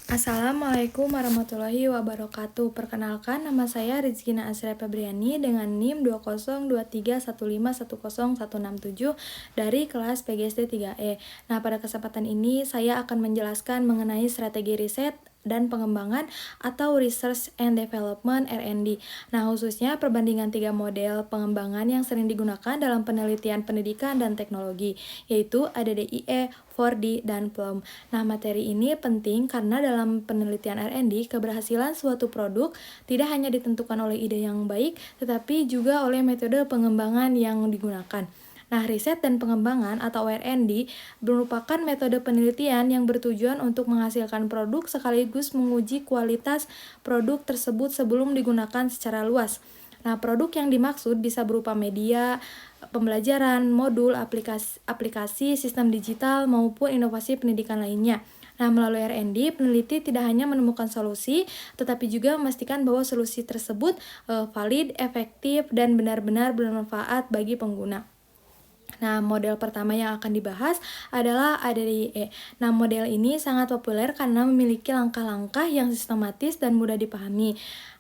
Assalamualaikum warahmatullahi wabarakatuh. Perkenalkan, nama saya Rizkina Asria Febriani dengan NIM 20231510167 dari kelas PGSD 3E. Nah, pada kesempatan ini saya akan menjelaskan mengenai strategi riset dan pengembangan atau Research and Development R&D. Nah, khususnya perbandingan 3 model pengembangan yang sering digunakan dalam penelitian pendidikan dan teknologi, yaitu ADDIE, 4D, dan PLOM. Nah, materi ini penting karena dalam penelitian R&D, keberhasilan suatu produk tidak hanya ditentukan oleh ide yang baik, tetapi juga oleh metode pengembangan yang digunakan. Nah, riset dan pengembangan atau R&D merupakan metode penelitian yang bertujuan untuk menghasilkan produk sekaligus menguji kualitas produk tersebut sebelum digunakan secara luas. Nah, produk yang dimaksud bisa berupa media, pembelajaran, modul, aplikasi, sistem digital, maupun inovasi pendidikan lainnya. Nah, melalui R&D, peneliti tidak hanya menemukan solusi, tetapi juga memastikan bahwa solusi tersebut valid, efektif, dan benar-benar bermanfaat bagi pengguna. Nah, model pertama yang akan dibahas adalah ADDIE. Nah, model ini sangat populer karena memiliki langkah-langkah yang sistematis dan mudah dipahami.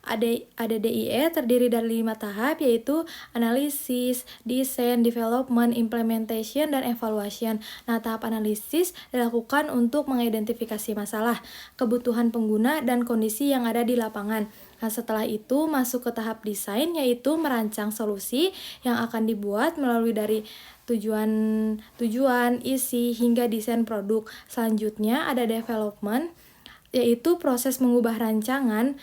ADDIE terdiri dari 5 tahap, yaitu analisis, desain, development, implementation, dan evaluation. Nah, tahap analisis dilakukan untuk mengidentifikasi masalah, kebutuhan pengguna, dan kondisi yang ada di lapangan. Nah, setelah itu masuk ke tahap desain, yaitu merancang solusi yang akan dibuat melalui dari tujuan, isi, hingga desain produk. Selanjutnya ada development, yaitu proses mengubah rancangan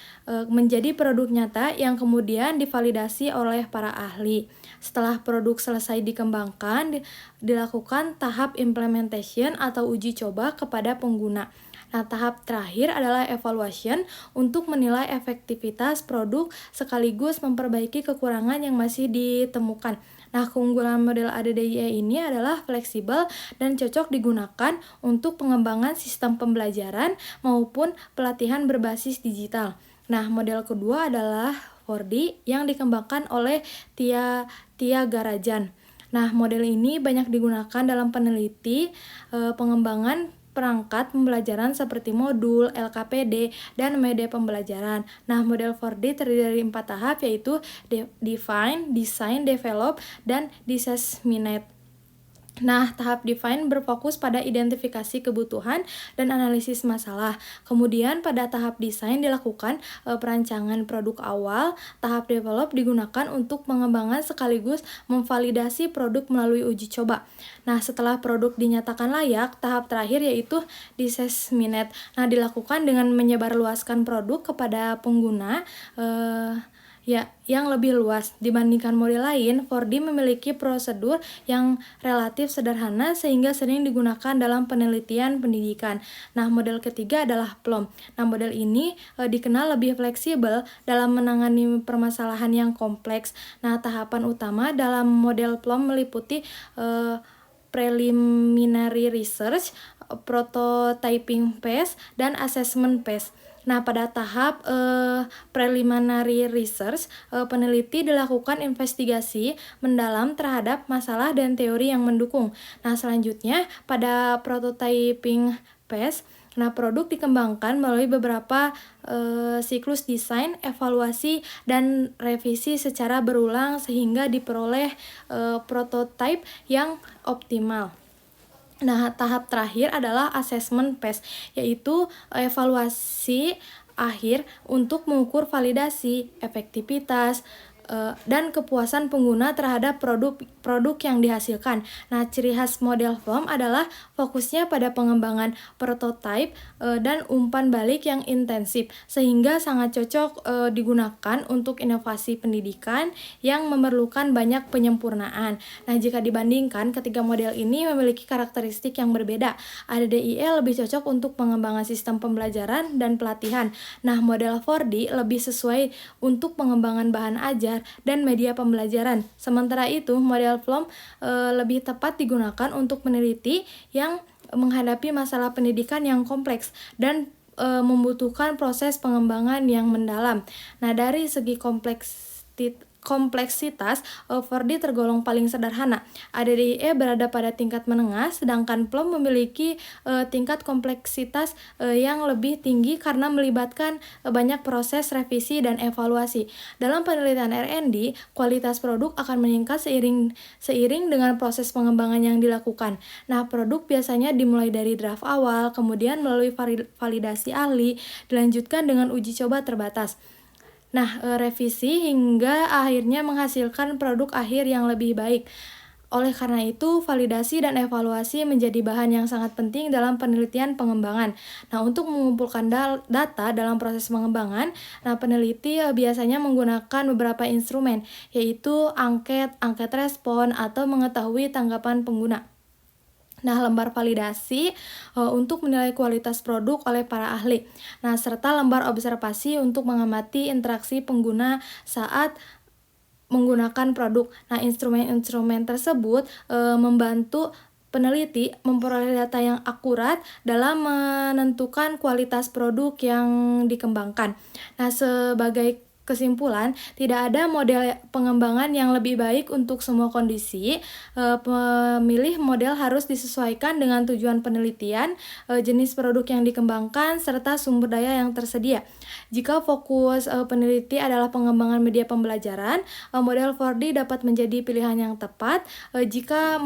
menjadi produk nyata yang kemudian divalidasi oleh para ahli. Setelah produk selesai dikembangkan, dilakukan tahap implementation atau uji coba kepada pengguna. Nah, tahap terakhir adalah evaluation untuk menilai efektivitas produk sekaligus memperbaiki kekurangan yang masih ditemukan. Nah, keunggulan model ADDIE ini adalah fleksibel dan cocok digunakan untuk pengembangan sistem pembelajaran maupun pelatihan berbasis digital. Nah, model kedua adalah 4D yang dikembangkan oleh Tia Garajan. Nah, model ini banyak digunakan dalam peneliti pengembangan perangkat pembelajaran seperti modul, LKPD, dan media pembelajaran. Nah, model 4D terdiri dari 4 tahap, yaitu define, design, develop, dan disseminate. Nah, tahap define berfokus pada identifikasi kebutuhan dan analisis masalah. Kemudian pada tahap desain dilakukan perancangan produk awal. Tahap develop digunakan untuk pengembangan sekaligus memvalidasi produk melalui uji coba. Nah, setelah produk dinyatakan layak, tahap terakhir yaitu disseminate. Nah, dilakukan dengan menyebarluaskan produk kepada pengguna yang lebih luas. Dibandingkan model lain, 4D memiliki prosedur yang relatif sederhana sehingga sering digunakan dalam penelitian pendidikan. Nah, model ketiga adalah PLOM. Nah, model ini dikenal lebih fleksibel dalam menangani permasalahan yang kompleks. Nah, tahapan utama dalam model PLOM meliputi preliminary research, prototyping phase, dan assessment phase. Nah, pada tahap preliminary research, peneliti dilakukan investigasi mendalam terhadap masalah dan teori yang mendukung. Nah, selanjutnya pada prototyping phase, nah, produk dikembangkan melalui beberapa siklus desain, evaluasi, dan revisi secara berulang sehingga diperoleh prototipe yang optimal. Nah, tahap terakhir adalah assessment phase, yaitu evaluasi akhir untuk mengukur validasi, efektivitas, dan kepuasan pengguna terhadap produk yang dihasilkan. Nah, ciri khas model PLOM adalah fokusnya pada pengembangan prototipe dan umpan balik yang intensif, sehingga sangat cocok digunakan untuk inovasi pendidikan yang memerlukan banyak penyempurnaan. Nah, jika dibandingkan, ketiga model ini memiliki karakteristik yang berbeda. ADDIE lebih cocok untuk pengembangan sistem pembelajaran dan pelatihan. Nah, model 4D lebih sesuai untuk pengembangan bahan ajar dan media pembelajaran. Sementara itu, model PLOM lebih tepat digunakan untuk peneliti yang menghadapi masalah pendidikan yang kompleks dan membutuhkan proses pengembangan yang mendalam. Nah, dari segi kompleksitas, 4D tergolong paling sederhana. ADDIE berada pada tingkat menengah, sedangkan PLOM memiliki tingkat kompleksitas yang lebih tinggi karena melibatkan banyak proses revisi dan evaluasi. Dalam penelitian R&D, kualitas produk akan meningkat seiring dengan proses pengembangan yang dilakukan. Nah, produk biasanya dimulai dari draft awal, kemudian melalui validasi ahli, dilanjutkan dengan uji coba terbatas. Nah, revisi hingga akhirnya menghasilkan produk akhir yang lebih baik. Oleh karena itu, validasi dan evaluasi menjadi bahan yang sangat penting dalam penelitian pengembangan. Nah, untuk mengumpulkan data dalam proses pengembangan, peneliti biasanya menggunakan beberapa instrumen, yaitu angket respon, atau mengetahui tanggapan pengguna. Nah, lembar validasi untuk menilai kualitas produk oleh para ahli. Nah, serta lembar observasi untuk mengamati interaksi pengguna saat menggunakan produk. Nah, instrumen-instrumen tersebut membantu peneliti memperoleh data yang akurat dalam menentukan kualitas produk yang dikembangkan. Nah, sebagai kesimpulan, tidak ada model pengembangan yang lebih baik untuk semua kondisi. Pemilih model harus disesuaikan dengan tujuan penelitian, jenis produk yang dikembangkan, serta sumber daya yang tersedia. Jika fokus peneliti adalah pengembangan media pembelajaran, model 4D dapat menjadi pilihan yang tepat. Jika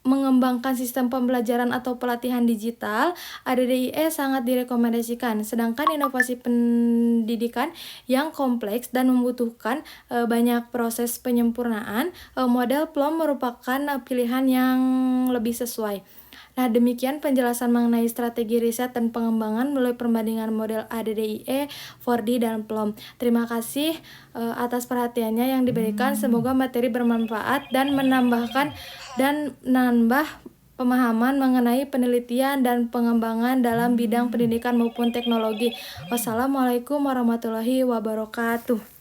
mengembangkan sistem pembelajaran atau pelatihan digital, ADDIE sangat direkomendasikan. Sedangkan inovasi pendidikan yang kompleks dan membutuhkan banyak proses penyempurnaan, model PLOM merupakan pilihan yang lebih sesuai. Nah, demikian penjelasan mengenai strategi riset dan pengembangan melalui perbandingan model ADDIE, 4D, dan PLOM. Terima kasih atas perhatiannya yang diberikan. Semoga materi bermanfaat dan menambah pemahaman mengenai penelitian dan pengembangan dalam bidang pendidikan maupun teknologi. Wassalamualaikum warahmatullahi wabarakatuh.